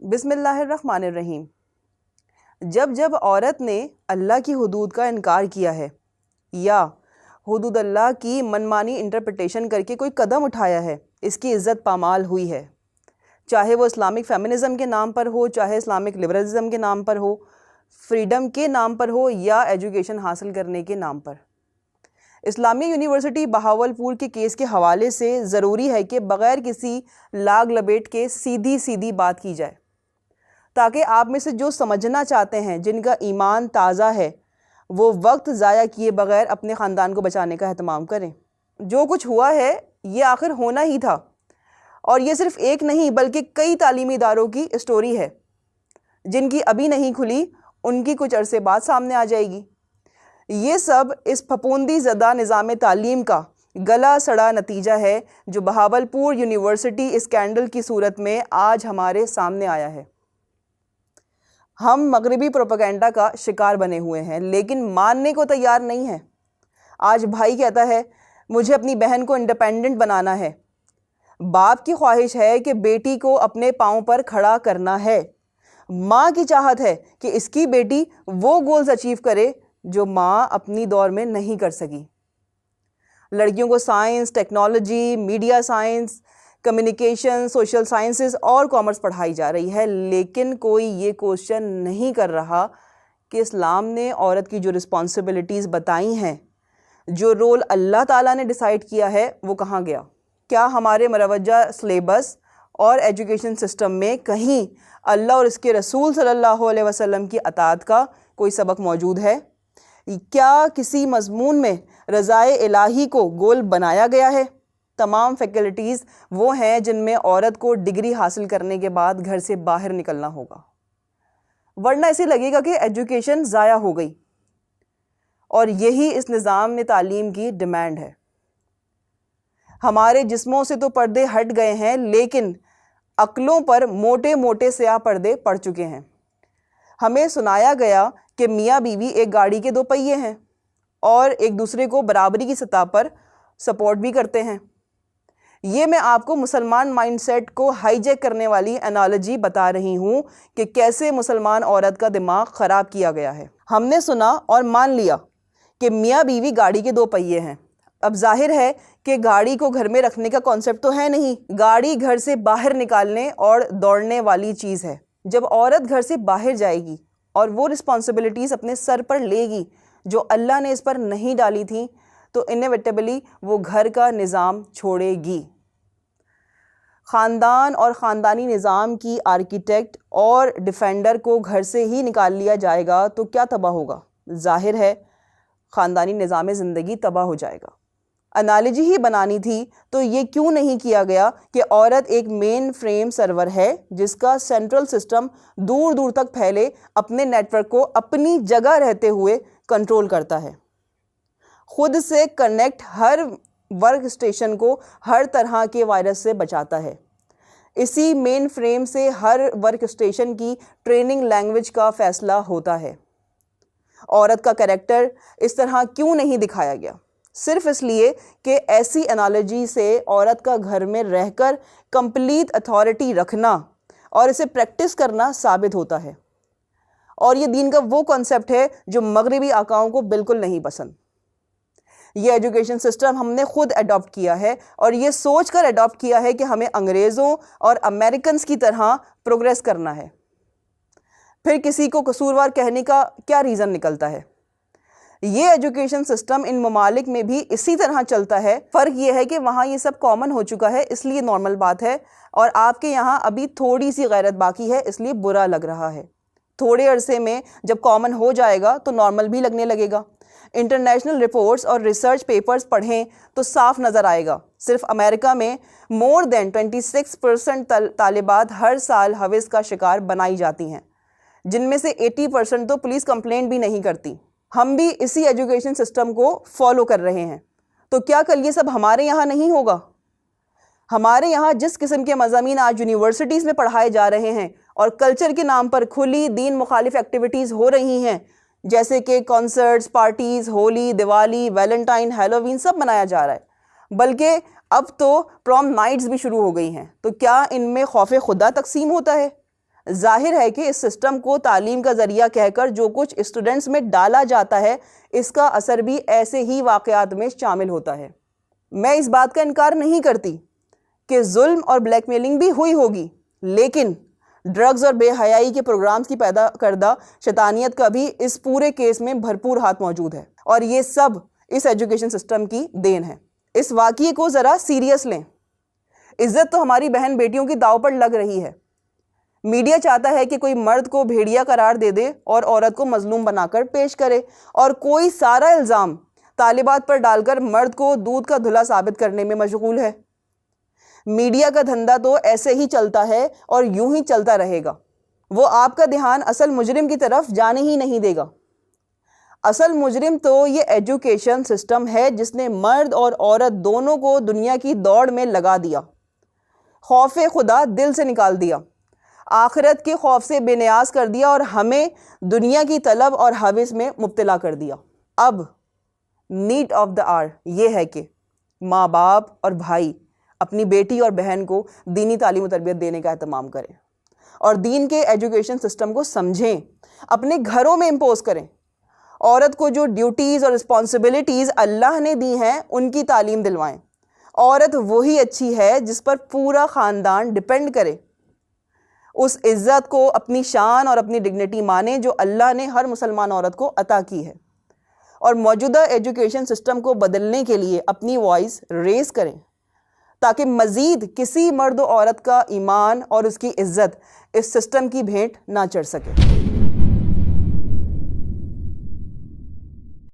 بسم اللہ الرحمن الرحیم۔ جب جب عورت نے اللہ کی حدود کا انکار کیا ہے یا حدود اللہ کی منمانی انٹرپریٹیشن کر کے کوئی قدم اٹھایا ہے، اس کی عزت پامال ہوئی ہے، چاہے وہ اسلامک فیمنزم کے نام پر ہو، چاہے اسلامک لبرلزم کے نام پر ہو، فریڈم کے نام پر ہو یا ایجوکیشن حاصل کرنے کے نام پر۔ اسلامیہ یونیورسٹی بہاولپور کے کیس کے حوالے سے ضروری ہے کہ بغیر کسی لاگ لپیٹ کے سیدھی بات کی جائے، تاکہ آپ میں سے جو سمجھنا چاہتے ہیں، جن کا ایمان تازہ ہے، وہ وقت ضائع کیے بغیر اپنے خاندان کو بچانے کا اہتمام کریں۔ جو کچھ ہوا ہے یہ آخر ہونا ہی تھا، اور یہ صرف ایک نہیں بلکہ کئی تعلیمی اداروں کی اسٹوری ہے۔ جن کی ابھی نہیں کھلی ان کی کچھ عرصے بعد سامنے آ جائے گی۔ یہ سب اس پھپھوندی زدہ نظام تعلیم کا گلا سڑا نتیجہ ہے جو بہاولپور یونیورسٹی اسکینڈل کی صورت میں آج ہمارے سامنے آیا ہے۔ ہم مغربی پروپیگنڈا کا شکار بنے ہوئے ہیں، لیکن ماننے کو تیار نہیں ہیں۔ آج بھائی کہتا ہے مجھے اپنی بہن کو انڈیپینڈنٹ بنانا ہے، باپ کی خواہش ہے کہ بیٹی کو اپنے پاؤں پر کھڑا کرنا ہے، ماں کی چاہت ہے کہ اس کی بیٹی وہ گولز اچیو کرے جو ماں اپنی دور میں نہیں کر سکی۔ لڑکیوں کو science, technology, media science, communication, social sciences اور کامرس پڑھائی جا رہی ہے، لیکن کوئی یہ کوشچن نہیں کر رہا کہ اسلام نے عورت کی جو رسپانسبلٹیز بتائی ہیں، جو رول اللہ تعالیٰ نے ڈیسائیڈ کیا ہے، وہ کہاں گیا؟ کیا ہمارے مروجہ سلیبس اور ایجوکیشن سسٹم میں کہیں اللہ اور اس کے رسول صلی اللہ علیہ وسلم کی اطاعت کا کوئی سبق موجود ہے؟ کیا کسی مضمون میں رضائے الہی کو گول بنایا گیا ہے؟ تمام فیکلٹیز وہ ہیں جن میں عورت کو ڈگری حاصل کرنے کے بعد گھر سے باہر نکلنا ہوگا، ورنہ اسے لگے گا کہ ایجوکیشن ضائع ہو گئی، اور یہی اس نظام تعلیم کی ڈیمانڈ ہے۔ ہمارے جسموں سے تو پردے ہٹ گئے ہیں، لیکن عقلوں پر موٹے موٹے سیاہ پردے پڑ چکے ہیں۔ ہمیں سنایا گیا کہ میاں بیوی ایک گاڑی کے دو پہیے ہیں اور ایک دوسرے کو برابری کی سطح پر سپورٹ بھی کرتے ہیں۔ یہ میں آپ کو مسلمان مائنڈ سیٹ کو ہائی جیک کرنے والی انالوجی بتا رہی ہوں کہ کیسے مسلمان عورت کا دماغ خراب کیا گیا ہے۔ ہم نے سنا اور مان لیا کہ میاں بیوی گاڑی کے دو پہیے ہیں۔ اب ظاہر ہے کہ گاڑی کو گھر میں رکھنے کا کانسیپٹ تو ہے نہیں، گاڑی گھر سے باہر نکالنے اور دوڑنے والی چیز ہے۔ جب عورت گھر سے باہر جائے گی اور وہ رسپانسبلٹیز اپنے سر پر لے گی جو اللہ نے اس پر نہیں ڈالی تھیں، تو انیویٹیبلی وہ گھر کا نظام چھوڑے گی۔ خاندان اور خاندانی نظام کی آرکیٹیکٹ اور ڈیفینڈر کو گھر سے ہی نکال لیا جائے گا تو کیا تباہ ہوگا؟ ظاہر ہے خاندانی نظام زندگی تباہ ہو جائے گا۔ انالوجی ہی بنانی تھی تو یہ کیوں نہیں کیا گیا کہ عورت ایک مین فریم سرور ہے جس کا سینٹرل سسٹم دور دور تک پھیلے اپنے نیٹ ورک کو اپنی جگہ رہتے ہوئے کنٹرول کرتا ہے، خود سے کنیکٹ ہر ورک اسٹیشن کو ہر طرح کے وائرس سے بچاتا ہے۔ اسی مین فریم سے ہر ورک اسٹیشن کی ٹریننگ لینگویج کا فیصلہ ہوتا ہے۔ عورت کا کریکٹر اس طرح کیوں نہیں دکھایا گیا؟ صرف اس لیے کہ ایسی انالوجی سے عورت کا گھر میں رہ کر کمپلیٹ اتھارٹی رکھنا اور اسے پریکٹس کرنا ثابت ہوتا ہے، اور یہ دین کا وہ کانسیپٹ ہے جو مغربی آقاؤں کو بالکل نہیں پسند۔ یہ ایجوکیشن سسٹم ہم نے خود اڈاپٹ کیا ہے، اور یہ سوچ کر اڈاپٹ کیا ہے کہ ہمیں انگریزوں اور امریکنز کی طرح پروگریس کرنا ہے۔ پھر کسی کو قصوروار کہنے کا کیا ریزن نکلتا ہے؟ یہ ایجوکیشن سسٹم ان ممالک میں بھی اسی طرح چلتا ہے، فرق یہ ہے کہ وہاں یہ سب کامن ہو چکا ہے اس لیے نارمل بات ہے، اور آپ کے یہاں ابھی تھوڑی سی غیرت باقی ہے اس لیے برا لگ رہا ہے۔ تھوڑے عرصے میں جب کامن ہو جائے گا تو نارمل بھی لگنے لگے گا۔ انٹرنیشنل رپورٹس اور ریسرچ پیپرز پڑھیں تو صاف نظر آئے گا، صرف امریکہ میں مور دین 26% طالبات ہر سال حوض کا شکار بنائی جاتی ہیں، جن میں سے 80% تو پولیس کمپلینٹ بھی نہیں کرتی۔ ہم بھی اسی ایجوکیشن سسٹم کو فالو کر رہے ہیں، تو کیا کل یہ سب ہمارے یہاں نہیں ہوگا؟ ہمارے یہاں جس قسم کے مضامین آج یونیورسٹیز میں پڑھائے جا رہے ہیں اور کلچر کے نام پر کھلی دین مخالف ایکٹیویٹیز ہو رہی ہیں، جیسے کہ concerts, parties, Holi, Diwali, Valentine, Halloween, سب منایا جا رہا ہے، بلکہ اب تو پروم نائٹس بھی شروع ہو گئی ہیں، تو کیا ان میں خوف خدا تقسیم ہوتا ہے؟ ظاہر ہے کہ اس سسٹم کو تعلیم کا ذریعہ کہہ کر جو کچھ اسٹوڈنٹس میں ڈالا جاتا ہے اس کا اثر بھی ایسے ہی واقعات میں شامل ہوتا ہے۔ میں اس بات کا انکار نہیں کرتی کہ ظلم اور بلیک میلنگ بھی ہوئی ہوگی، لیکن ڈرگز اور بے حیائی کے پروگرامز کی پیدا کردہ شیطانیت کا بھی اس پورے کیس میں بھرپور ہاتھ موجود ہے، اور یہ سب اس ایجوکیشن سسٹم کی دین ہے۔ اس واقعے کو ذرا سیریس لیں۔ عزت تو ہماری بہن بیٹیوں کی داؤ پر لگ رہی ہے۔ میڈیا چاہتا ہے کہ کوئی مرد کو بھیڑیا قرار دے دے اور عورت کو مظلوم بنا کر پیش کرے، اور کوئی سارا الزام طالبات پر ڈال کر مرد کو دودھ کا دھلا ثابت کرنے میں مشغول ہے۔ میڈیا کا دھندا تو ایسے ہی چلتا ہے اور یوں ہی چلتا رہے گا۔ وہ آپ کا دھیان اصل مجرم کی طرف جانے ہی نہیں دے گا۔ اصل مجرم تو یہ ایجوکیشن سسٹم ہے جس نے مرد اور عورت دونوں کو دنیا کی دوڑ میں لگا دیا، خوف خدا دل سے نکال دیا، آخرت کے خوف سے بے نیاز کر دیا اور ہمیں دنیا کی طلب اور ہوس میں مبتلا کر دیا۔ اب نیڈ آف دا آر یہ ہے کہ ماں باپ اور بھائی اپنی بیٹی اور بہن کو دینی تعلیم و تربیت دینے کا اہتمام کریں اور دین کے ایجوکیشن سسٹم کو سمجھیں، اپنے گھروں میں امپوز کریں۔ عورت کو جو ڈیوٹیز اور رسپانسبلٹیز اللہ نے دی ہیں ان کی تعلیم دلوائیں۔ عورت وہی اچھی ہے جس پر پورا خاندان ڈپینڈ کرے۔ اس عزت کو اپنی شان اور اپنی ڈگنیٹی مانیں جو اللہ نے ہر مسلمان عورت کو عطا کی ہے، اور موجودہ ایجوکیشن سسٹم کو بدلنے کے لیے اپنی وائس ریز کریں تاکہ مزید کسی مرد و عورت کا ایمان اور اس کی عزت اس سسٹم کی بھینٹ نہ چڑھ سکے۔